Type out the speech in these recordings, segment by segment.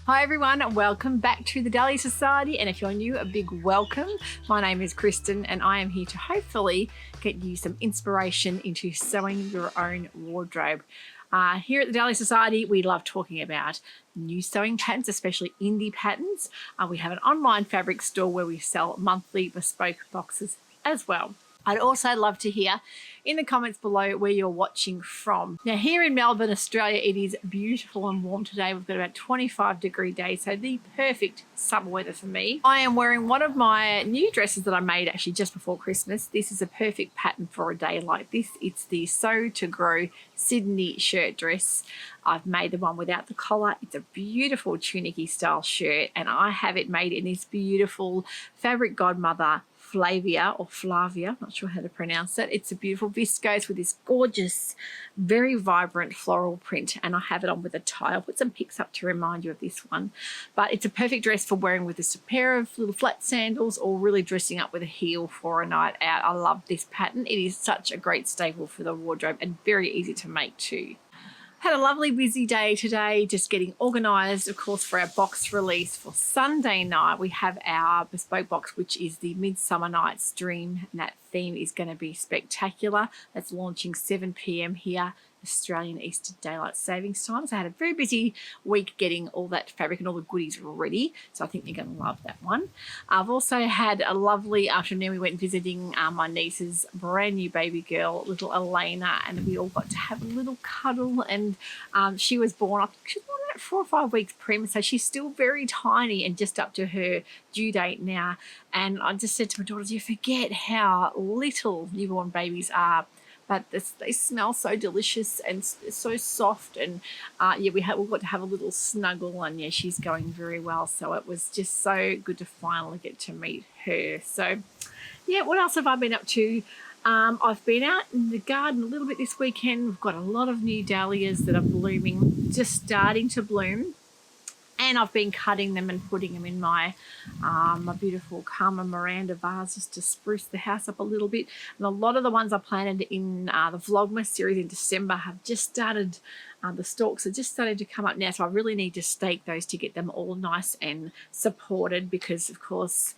Hi everyone, welcome back to the Dahlia Society, and if you're new, a big welcome. My name is Kristen and I am here to hopefully get you some inspiration into sewing your own wardrobe. Here at the Dahlia Society, we love talking about new sewing patterns, especially indie patterns. We have an online fabric store where we sell monthly bespoke boxes as well. I'd also love to hear in the comments below where you're watching from. Now here in Melbourne, Australia, it is beautiful and warm today. We've got about 25-degree days, so the perfect summer weather for me. I am wearing one of my new dresses that I made actually just before Christmas. This is a perfect pattern for a day like this. It's the Sew to Grow Sydney shirt dress. I've made the one without the collar. It's a beautiful tunicky style shirt, and I have it made in this beautiful fabric godmother Flavia, not sure how to pronounce it. It's a beautiful viscose with this gorgeous, very vibrant floral print, and I have it on with a tie. I'll put some pics up to remind you of this one. But it's a perfect dress for wearing with a pair of little flat sandals or really dressing up with a heel for a night out. I love this pattern. It is such a great staple for the wardrobe and very easy to make too. Had a lovely busy day today, just getting organised, of course, for our box release for Sunday night. We have our bespoke box, which is the Midsummer Night's Dream, and that theme is going to be spectacular. That's launching 7 p.m. here, Australian Eastern Daylight Savings Time. So I had a very busy week getting all that fabric and all the goodies ready. So I think you're going to love that one. I've also had a lovely afternoon. We went visiting my niece's brand new baby girl, little Elena, and we all got to have a little cuddle. And she was born, I think she was born at 4 or 5 weeks pregnant, so she's still very tiny and just up to her due date now. And I just said to my daughters, you forget how little newborn babies are, but they smell so delicious and so soft. And yeah, we got to have a little snuggle, and yeah, she's going very well. So it was just so good to finally get to meet her. So yeah, what else have I been up to? I've been out in the garden a little bit this weekend. We've got a lot of new dahlias that are blooming, just starting to bloom. And I've been cutting them and putting them in my my beautiful Carmen Miranda vases to spruce the house up a little bit. And a lot of the ones I planted in the Vlogmas series in December have just started, the stalks are just starting to come up now. So I really need to stake those to get them all nice and supported, because of course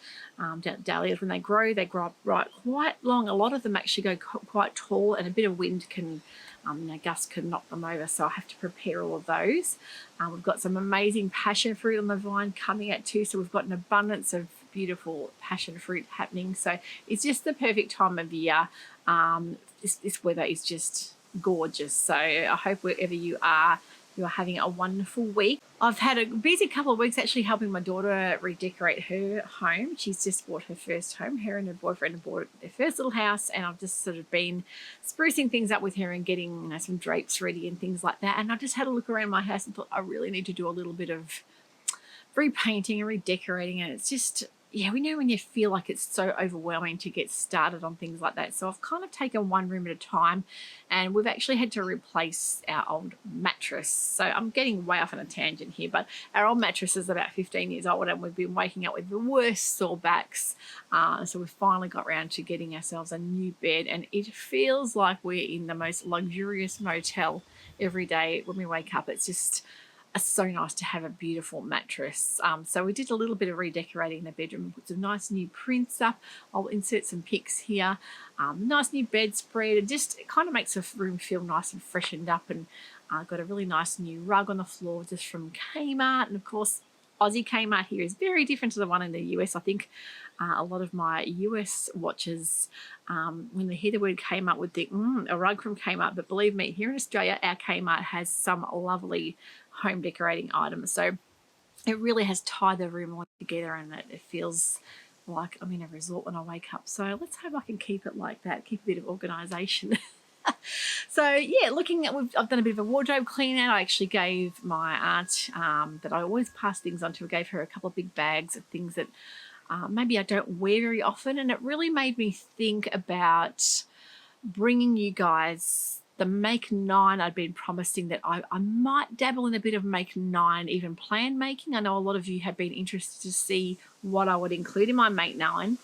dahlias, when they grow up right quite long. A lot of them actually go quite tall, and a bit of wind can gusts can knock them over, so I have to prepare all of those. We've got some amazing passion fruit on the vine coming out too, so we've got an abundance of beautiful passion fruit happening. So it's just the perfect time of year. This weather is just gorgeous, so I hope wherever you are having a wonderful week. I've had a busy couple of weeks actually helping my daughter redecorate her home. She's just bought her first home. Her and her boyfriend have bought their first little house, and I've just sort of been sprucing things up with her and getting some drapes ready and things like that. And I just had a look around my house and thought I really need to do a little bit of repainting and redecorating, and it's just, yeah, we know when you feel like it's so overwhelming to get started on things like that. So I've kind of taken one room at a time, and we've actually had to replace our old mattress. So I'm getting way off on a tangent here, but our old mattress is about 15 years old, and we've been waking up with the worst sore backs. So we've finally got around to getting ourselves a new bed, and it feels like we're in the most luxurious motel every day when we wake up. It's just so nice to have a beautiful mattress. So we did a little bit of redecorating the bedroom and put some nice new prints up. I'll insert some pics here. Nice new bedspread. It kind of makes the room feel nice and freshened up. And got a really nice new rug on the floor just from Kmart. And of course, Aussie Kmart here is very different to the one in the US. I think a lot of my US watchers, when they hear the word Kmart, would think, a rug from Kmart. But believe me, here in Australia, our Kmart has some lovely home decorating items. So it really has tied the room all together, and it feels like I'm in a resort when I wake up. So let's hope I can keep it like that, keep a bit of organisation. So yeah, I've done a bit of a wardrobe clean out. I actually gave my aunt that I always pass things on to, I gave her a couple of big bags of things that maybe I don't wear very often, and it really made me think about bringing you guys the Make 9. I'd been promising that I might dabble in a bit of Make 9, even plan making. I know a lot of you have been interested to see what I would include in my Make 9.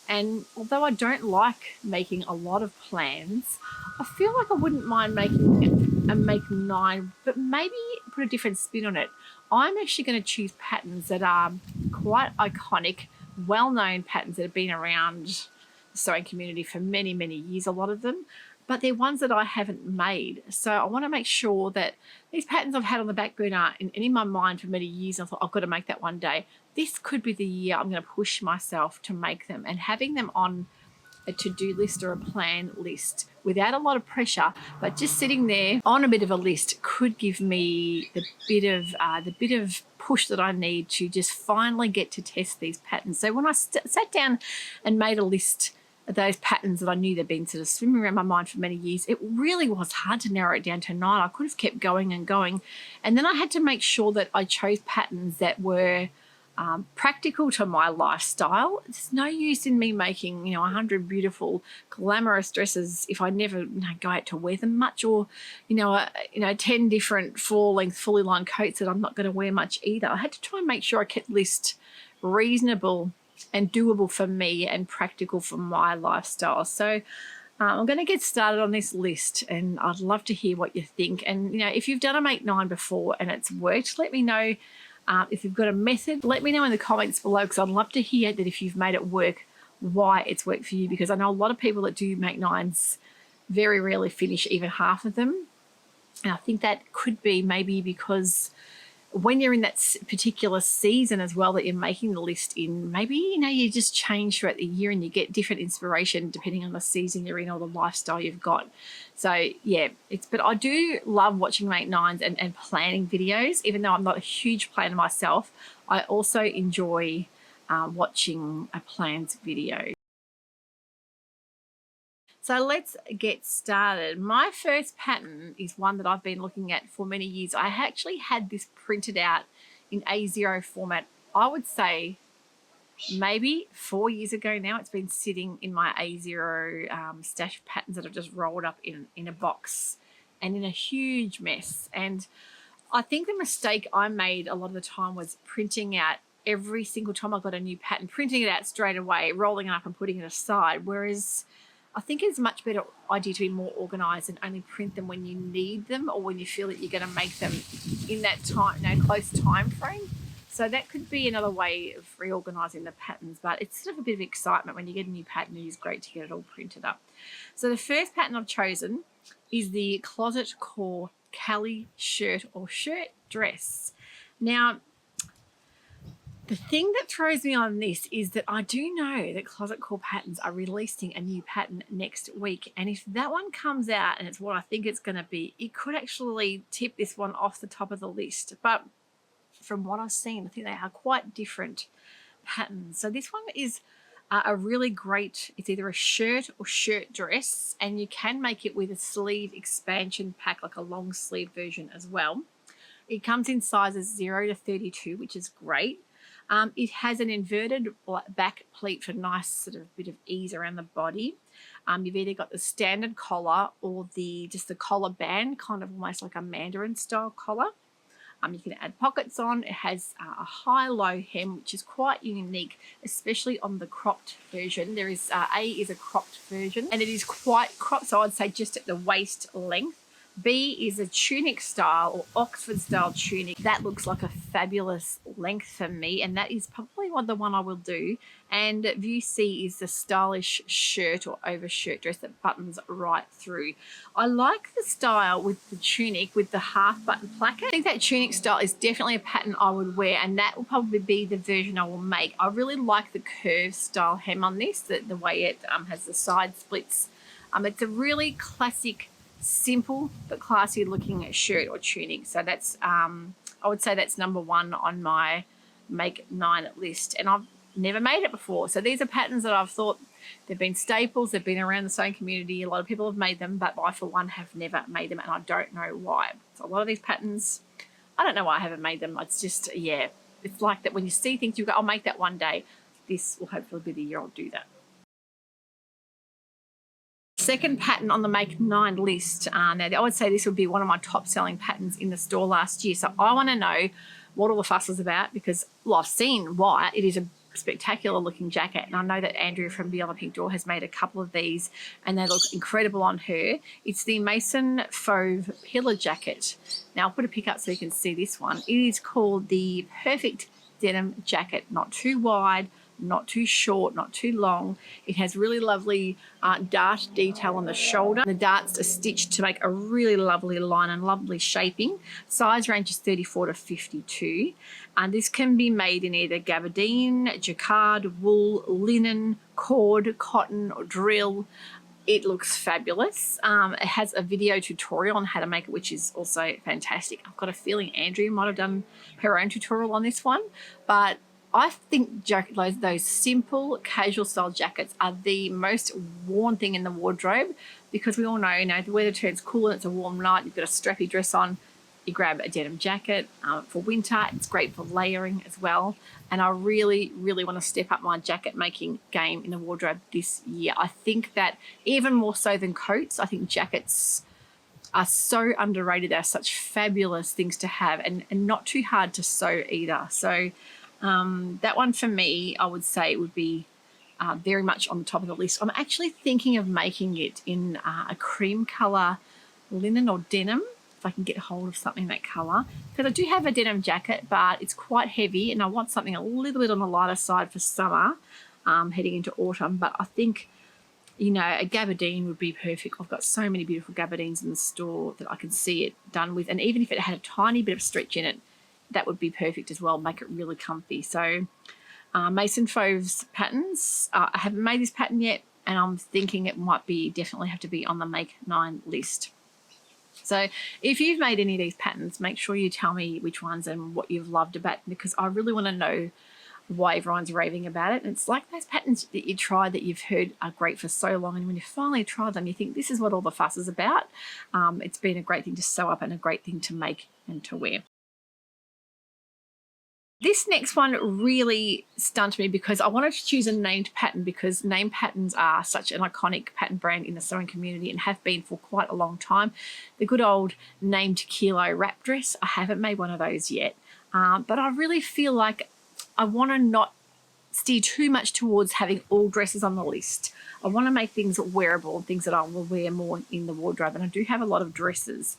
And although I don't like making a lot of plans, I feel like I wouldn't mind making a make 9, but maybe put a different spin on it. I'm actually going to choose patterns that are quite iconic, well-known patterns that have been around the sewing community for many, many years, a lot of them, but they're ones that I haven't made. So I want to make sure that these patterns I've had on the back burner and in my mind for many years, I thought I've got to make that one day. This could be the year I'm going to push myself to make them, and having them on a to-do list or a plan list without a lot of pressure, but just sitting there on a bit of a list could give me the bit of push that I need to just finally get to test these patterns. So when I sat down and made a list of those patterns that I knew they'd been sort of swimming around my mind for many years, it really was hard to narrow it down to 9. I could have kept going and going, and then I had to make sure that I chose patterns that were practical to my lifestyle. There's no use in me making 100 beautiful glamorous dresses if I never go out to wear them much, or 10 different full-length fully lined coats that I'm not going to wear much either. I had to try and make sure I kept the list reasonable and doable for me and practical for my lifestyle. So I'm going to get started on this list, and I'd love to hear what you think. And if you've done a make 9 before and it's worked, let me know. If you've got a method, let me know in the comments below, because I'd love to hear that if you've made it work, why it's worked for you, because I know a lot of people that do make 9s very rarely finish even half of them. And I think that could be maybe because when you're in that particular season as well that you're making the list in, maybe you just change throughout the year and you get different inspiration depending on the season you're in or the lifestyle you've got. So yeah, but I do love watching make 9s and planning videos. Even though I'm not a huge planner myself, I also enjoy watching a plans video. So let's get started. My first pattern is one that I've been looking at for many years. I actually had this printed out in A0 format, I would say maybe 4 years ago now. It's been sitting in my A0 stash of patterns that I've just rolled up in a box and in a huge mess. And I think the mistake I made a lot of the time was printing out every single time I got a new pattern, printing it out straight away, rolling it up and putting it aside. Whereas I think it's a much better idea to be more organised and only print them when you need them or when you feel that you're going to make them in that time, close time frame. So that could be another way of reorganising the patterns, but it's sort of a bit of excitement when you get a new pattern. It is great to get it all printed up. So the first pattern I've chosen is the Closet Core Cali shirt or shirt dress. Now, the thing that throws me on this is that I do know that Closet Core Patterns are releasing a new pattern next week. And if that one comes out and it's what I think it's going to be, it could actually tip this one off the top of the list. But from what I've seen, I think they are quite different patterns. So this one is a really great, it's either a shirt or shirt dress, and you can make it with a sleeve expansion pack, like a long sleeve version as well. It comes in sizes 0 to 32, which is great. It has an inverted back pleat for nice sort of bit of ease around the body. You've either got the standard collar or just the collar band, kind of almost like a mandarin style collar. You can add pockets on. It has a high-low hem, which is quite unique, especially on the cropped version. There is A is a cropped version, and it is quite cropped, so I'd say just at the waist length. B is a tunic style or Oxford style tunic. That looks like a fabulous length for me, and that is probably the one I will do. And view C is the stylish shirt or overshirt dress that buttons right through. I like the style with the tunic with the half button placket. I think that tunic style is definitely a pattern I would wear, and that will probably be the version I will make. I really like the curved style hem on this, the way it has the side splits. It's a really classic, simple but classy looking shirt or tunic. So that's I would say that's number 1 on my make 9 list, and I've never made it before. So these are patterns that I've thought they've been staples, they've been around the sewing community, a lot of people have made them, but I for one have never made them, and I don't know why. So a lot of these patterns, I don't know why I haven't made them. It's just, yeah, it's like that when you see things you go, I'll make that one day. This will hopefully be the year I'll do that. Second pattern on the make 9 list. Now I would say this would be one of my top selling patterns in the store last year. So I want to know what all the fuss was about, because, well, I've seen why. It is a spectacular looking jacket, and I know that Andrea from Beyond the Pink Door has made a couple of these and they look incredible on her. It's the Mason Fauve Pillar jacket. Now I'll put a pic up so you can see this one. It is called the Perfect Denim Jacket. Not too wide, not too short, not too long. It has really lovely dart detail on the shoulder. The darts are stitched to make a really lovely line and lovely shaping. Size range is 34 to 52. And this can be made in either gabardine, jacquard, wool, linen, cord, cotton, or drill. It looks fabulous. It has a video tutorial on how to make it, which is also fantastic. I've got a feeling Andrea might have done her own tutorial on this one, but I think those simple casual style jackets are the most worn thing in the wardrobe, because we all know, the weather turns cool and it's a warm night, you've got a strappy dress on, you grab a denim jacket. For winter, it's great for layering as well. And I really, really want to step up my jacket making game in the wardrobe this year. I think that even more so than coats, I think jackets are so underrated. They're such fabulous things to have, and not too hard to sew either. So that one for me, I would say would be very much on the top of the list. I'm actually thinking of making it in a cream colour linen or denim, if I can get hold of something in that colour, because I do have a denim jacket, but it's quite heavy and I want something a little bit on the lighter side for summer, heading into autumn. But I think, a gabardine would be perfect. I've got so many beautiful gabardines in the store that I can see it done with, and even if it had a tiny bit of stretch in it, that would be perfect as well, make it really comfy. So Mason Fauve's patterns, I haven't made this pattern yet, and I'm thinking it might definitely have to be on the Make 9 list. So if you've made any of these patterns, make sure you tell me which ones and what you've loved about them, because I really want to know why everyone's raving about it. And it's like those patterns that you try that you've heard are great for so long, and when you finally try them, you think this is what all the fuss is about. It's been a great thing to sew up and a great thing to make and to wear. This next one really stunned me because I wanted to choose a named pattern, because named patterns are such an iconic pattern brand in the sewing community and have been for quite a long time. The good old named kilo wrap dress, I haven't made one of those yet, but I really feel like I want to not steer too much towards having all dresses on the list. I want to make things wearable, things that I will wear more in the wardrobe, and I do have a lot of dresses.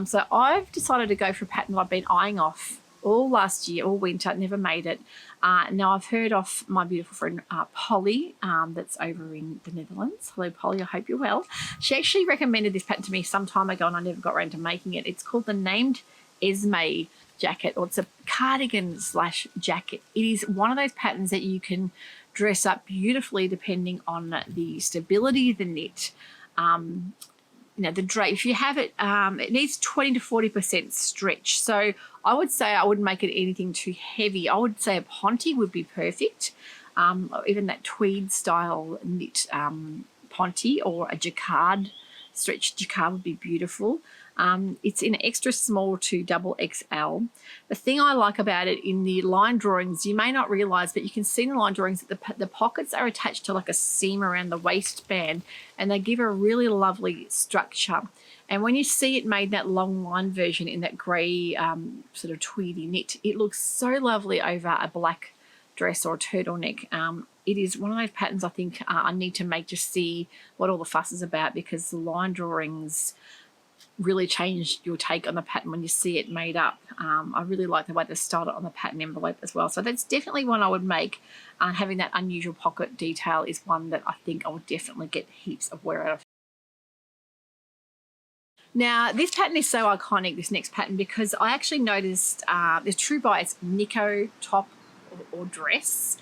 So I've decided to go for a pattern that I've been eyeing off all last year, all winter, never made it. Now I've heard of my beautiful friend Polly, that's over in the Netherlands. Hello Polly, I hope you're well. She actually recommended this pattern to me some time ago and I never got around to making it. It's called the Named Esme jacket, or it's a cardigan / jacket. It is one of those patterns that you can dress up beautifully depending on the stability of the knit. The drape, if you have it, it needs 20 to 40% stretch. So I would say I wouldn't make it anything too heavy. I would say a ponte would be perfect. Even that tweed style knit ponte, or a jacquard, stretched jacquard would be beautiful. It's in extra small to double XL. The thing I like about it, in the line drawings, you may not realise, but you can see in the line drawings that the pockets are attached to like a seam around the waistband, and they give a really lovely structure. And when you see it made that long line version in that grey sort of tweedy knit, it looks so lovely over a black dress or a turtleneck. It is one of those patterns I think I need to make to see what all the fuss is about, because the line drawings really change your take on the pattern when you see it made up. I really like the way they styled it on the pattern envelope as well. So that's definitely one I would make. Having that unusual pocket detail is one that I think I would definitely get heaps of wear out of. Now, this pattern is so iconic, this next pattern, because I actually noticed the True Bias Niko top or dress.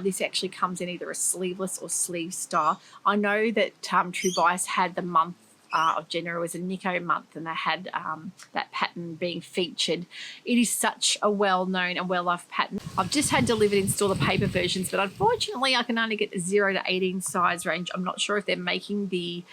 This actually comes in either a sleeveless or sleeve style. I know that True Bias had the month of January was a Niko month, and they had that pattern being featured. It is such a well-known and well-loved pattern. I've just had delivered in store the paper versions, but unfortunately I can only get the 0 to 18 size range. I'm not sure if they're making the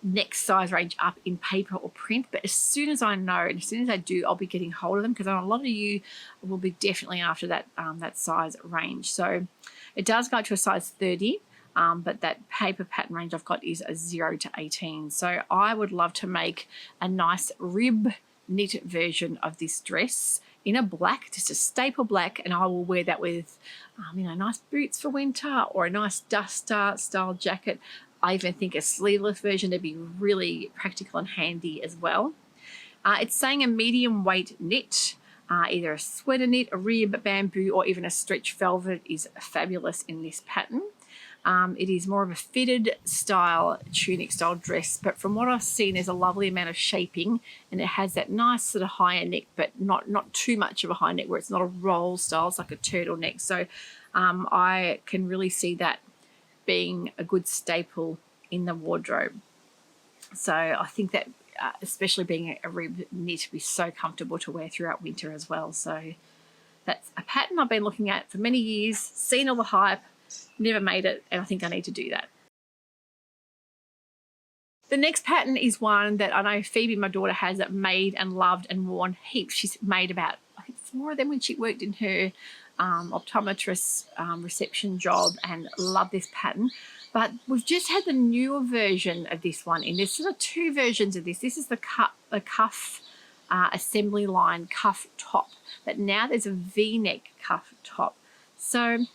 next size range up in paper or print, but as soon as I know, and as soon as I do, I'll be getting hold of them, because I know a lot of you will be definitely after that that size range. So it does go to a size 30. But that paper pattern range I've got is a 0 to 18. So I would love to make a nice rib knit version of this dress in a black, just a staple black, and I will wear that with, nice boots for winter or a nice duster style jacket. I even think a sleeveless version would be really practical and handy as well. It's saying a medium weight knit, either a sweater knit, a rib, bamboo, or even a stretch velvet is fabulous in this pattern. It is more of a fitted style, tunic style dress, but from what I've seen, there's a lovely amount of shaping, and it has that nice sort of higher neck, but not too much of a high neck where it's not a roll style, it's like a turtleneck. So I can really see that being a good staple in the wardrobe. So I think that especially being a rib knit, would be so comfortable to wear throughout winter as well. So that's a pattern I've been looking at for many years, seen all the hype, never made it, and I think I need to do that. The next pattern is one that I know Phoebe, my daughter, has made and loved and worn heaps. She's made about, I think, 4 of them when she worked in her optometrist reception job, and love this pattern. But we've just had the newer version of this one in. There's sort of 2 versions of this. This is the cuff assembly line cuff top, but now there's a V-neck cuff top. So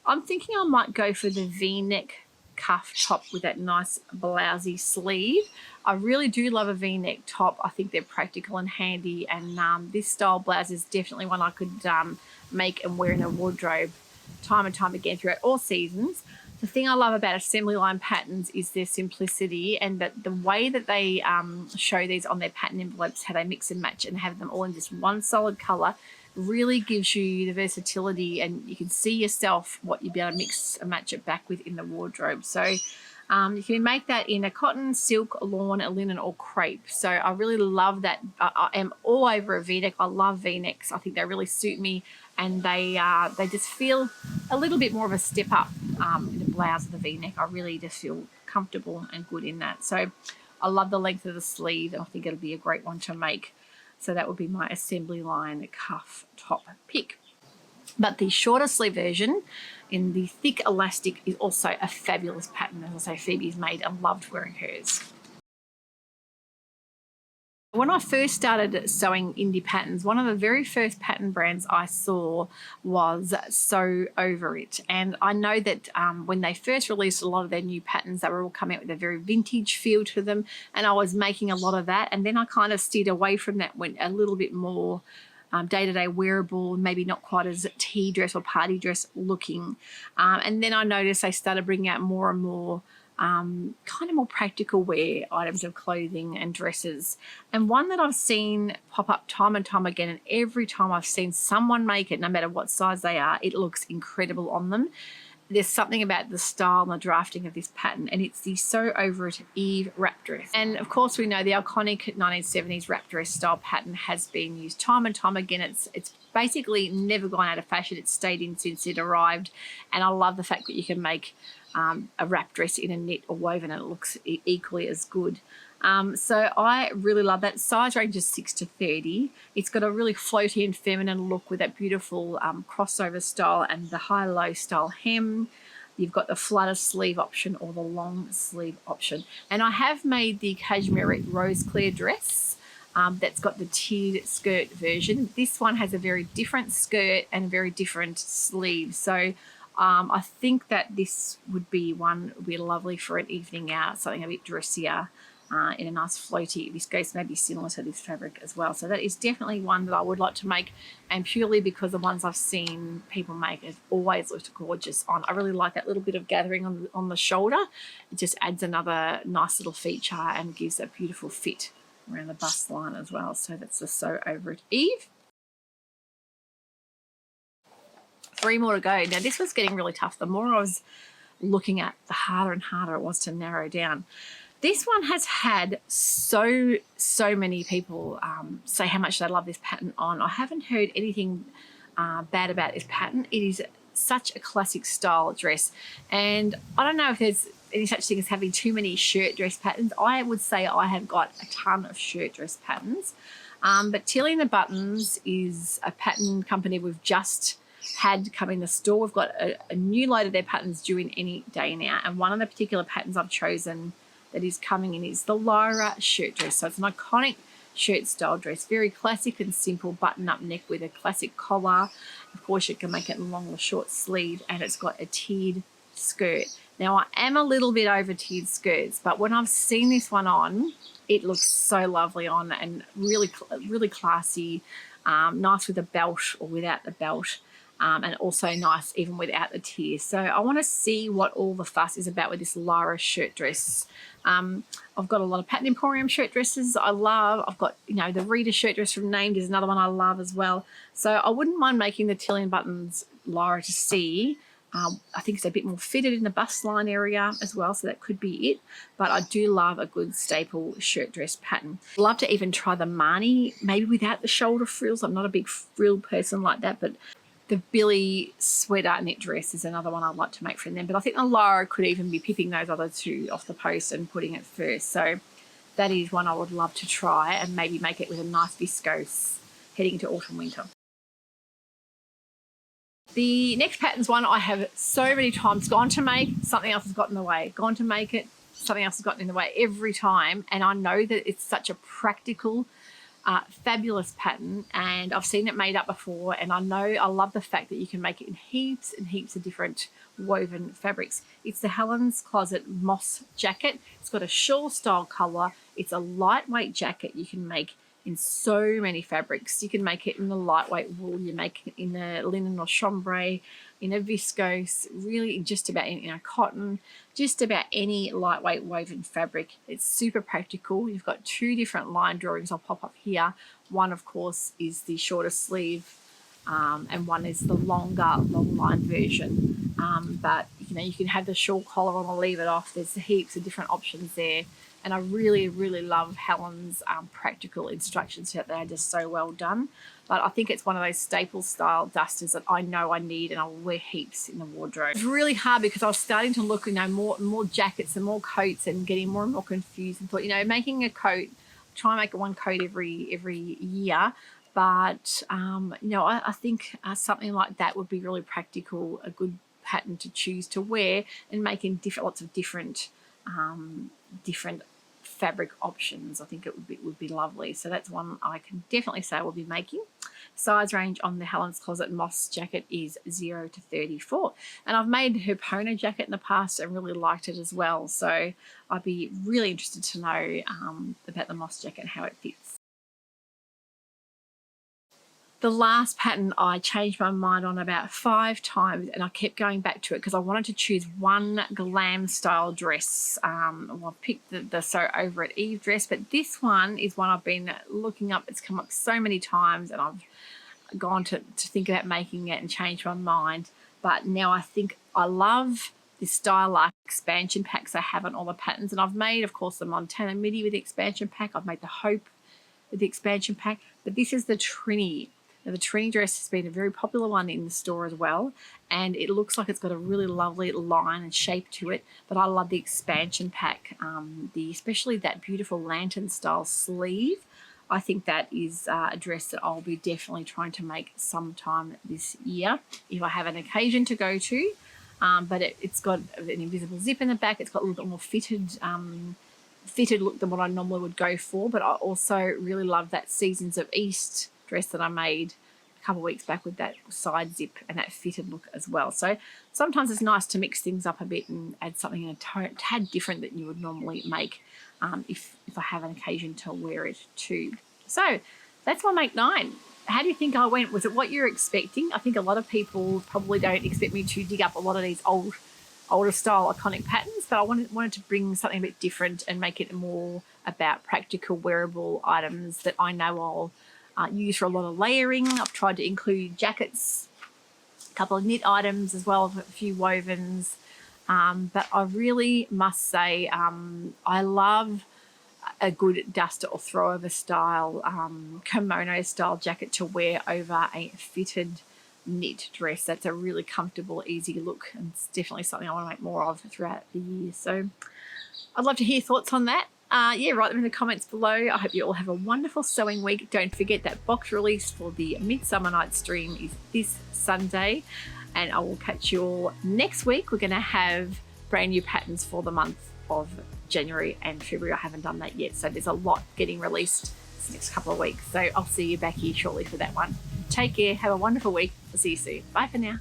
I'm thinking I might go for the V-neck cuff top with that nice blousey sleeve. I really do love a V-neck top. I think they're practical and handy, and this style blouse is definitely one I could make and wear in a wardrobe time and time again throughout all seasons. The thing I love about assembly line patterns is their simplicity, and that the way that they show these on their pattern envelopes, how they mix and match and have them all in just one solid colour, really gives you the versatility, and you can see yourself what you'll be able to mix and match it back with in the wardrobe. So you can make that in a cotton, silk, lawn, linen, or crepe. So I really love that. I am all over a V-neck. I love V-necks. I think they really suit me, and they just feel a little bit more of a step up in the blouse of the V-neck. I really just feel comfortable and good in that. So I love the length of the sleeve, and I think it'll be a great one to make. So that would be my assembly line cuff top pick. But the shorter sleeve version in the thick elastic is also a fabulous pattern. As I say, Phoebe's made and loved wearing hers. When I first started sewing indie patterns, one of the very first pattern brands I saw was Sew Over It. And I know that when they first released a lot of their new patterns, they were all coming out with a very vintage feel to them. And I was making a lot of that. And then I kind of steered away from that, went a little bit more day-to-day wearable, maybe not quite as tea dress or party dress looking. And then I noticed they started bringing out more and more kind of more practical wear items of clothing and dresses. And one that I've seen pop up time and time again, and every time I've seen someone make it, no matter what size they are, it looks incredible on them. There's something about the style and the drafting of this pattern, and it's the Sew Over It Eve wrap dress. And of course we know the iconic 1970s wrap dress style pattern has been used time and time again. It's basically never gone out of fashion. It's stayed in since it arrived, and I love the fact that you can make a wrap dress in a knit or woven and it looks equally as good. So I really love that. Size range is 6 to 30. It's got a really floaty and feminine look with that beautiful crossover style and the high-low style hem. You've got the flutter sleeve option or the long sleeve option. And I have made the cashmere rose clear dress that's got the tiered skirt version. This one has a very different skirt and a very different sleeve. So I think that this would be lovely for an evening out, something a bit dressier in a nice floaty viscose, maybe similar to this fabric as well. So that is definitely one that I would like to make, and purely because the ones I've seen people make have always looked gorgeous on. I really like that little bit of gathering on the shoulder. It just adds another nice little feature and gives a beautiful fit around the bust line as well. So that's the Sew Over It Eve. 3 more to go. Now this was getting really tough. The more I was looking at, the harder and harder it was to narrow down. This one has had so many people say how much they love this pattern on. I haven't heard anything bad about this pattern. It is such a classic style dress, and I don't know if there's any such thing as having too many shirt dress patterns. I would say I have got a ton of shirt dress patterns, but Tilly and the Buttons is a pattern company we've just had come in the store. We've got a new load of their patterns due in any day now, and one of the particular patterns I've chosen that is coming in is the Lara shirt dress. So it's an iconic shirt style dress. Very classic and simple button up neck with a classic collar. Of course, you can make it along the short sleeve, and it's got a tiered skirt. Now, I am a little bit over tiered skirts, but when I've seen this one on, it looks so lovely on and really, really classy. Nice with a belt or without the belt. And also nice even without the tiers. So I want to see what all the fuss is about with this Lara shirt dress. I've got a lot of Pattern Emporium shirt dresses I love. I've got, you know, the Rita shirt dress from Named is another one I love as well. So I wouldn't mind making the Tillian buttons Lara to see. I think it's a bit more fitted in the bust line area as well, so that could be it. But I do love a good staple shirt dress pattern. Love to even try the Marnie, maybe without the shoulder frills. I'm not a big frill person like that, but the Billy sweater knit dress is another one I'd like to make from them. But I think the Lara could even be picking those other two off the post and putting it first. So that is one I would love to try and maybe make it with a nice viscose heading into autumn winter. The next pattern's one I have so many times gone to make, something else has gotten in the way. Gone to make it, something else has gotten in the way every time. And I know that it's such a practical, fabulous pattern, and I've seen it made up before, and I know I love the fact that you can make it in heaps and heaps of different woven fabrics. It's the Helen's Closet moss jacket. It's got a shawl style color. It's a lightweight jacket you can make in so many fabrics. You can make it in the lightweight wool, you make it in a linen or chambray, in a viscose, really just about any, you know, cotton, just about any lightweight woven fabric. It's super practical. You've got two different line drawings I'll pop up here. One, of course, is the shorter sleeve, and one is the longer long line version. But you know, you can have the shawl collar on or leave it off. There's heaps of different options there. And I really, really love Helen's practical instructions here. They are just so well done. But I think it's one of those staple style dusters that I know I need, and I'll wear heaps in the wardrobe. It's really hard because I was starting to look, you know, more jackets and more coats and getting more and more confused, and thought, you know, making a coat, try and make one coat every year. But, you know, I think something like that would be really practical, a good pattern to choose to wear and make in lots of different fabric options. I think it would be lovely. So that's one I can definitely say we'll be making. Size range on the Helen's Closet moss jacket is 0 to 34. And I've made her Pono jacket in the past and really liked it as well. So I'd be really interested to know about the moss jacket and how it fits. The last pattern I changed my mind on about 5 times, and I kept going back to it because I wanted to choose one glam style dress. Well, I picked the Sew Over It Eve dress, but this one is one I've been looking up. It's come up so many times, and I've gone to think about making it and changed my mind. But now I think I love this Style Life expansion packs I have on all the patterns, and I've made, of course, the Montana Midi with the expansion pack. I've made the Hope with the expansion pack, but this is the Trini. Now, the Trini dress has been a very popular one in the store as well, and it looks like it's got a really lovely line and shape to it, but I love the expansion pack, especially that beautiful lantern style sleeve. I think that is a dress that I'll be definitely trying to make sometime this year if I have an occasion to go to, but it's got an invisible zip in the back. It's got a little bit more fitted look than what I normally would go for, but I also really love that Seasons of East dress that I made a couple of weeks back with that side zip and that fitted look as well. So sometimes it's nice to mix things up a bit and add something a tad different that you would normally make if I have an occasion to wear it too. So that's my make 9. How do you think I went? Was it what you're expecting? I think a lot of people probably don't expect me to dig up a lot of these older style iconic patterns, but I wanted to bring something a bit different and make it more about practical wearable items that I know I'll use for a lot of layering. I've tried to include jackets, a couple of knit items as well, a few wovens, but I really must say I love a good duster or throwover style kimono style jacket to wear over a fitted knit dress. That's a really comfortable, easy look, and it's definitely something I want to make more of throughout the year. So I'd love to hear thoughts on that. Yeah, write them in the comments below. I hope you all have a wonderful sewing week. Don't forget that box release for the Midsummer Night stream is this Sunday, and I will catch you all next week. We're going to have brand new patterns for the month of January and February. I haven't done that yet, so there's a lot getting released next couple of weeks. So I'll see you back here shortly for that one. Take care. Have a wonderful week. I'll see you soon. Bye for now.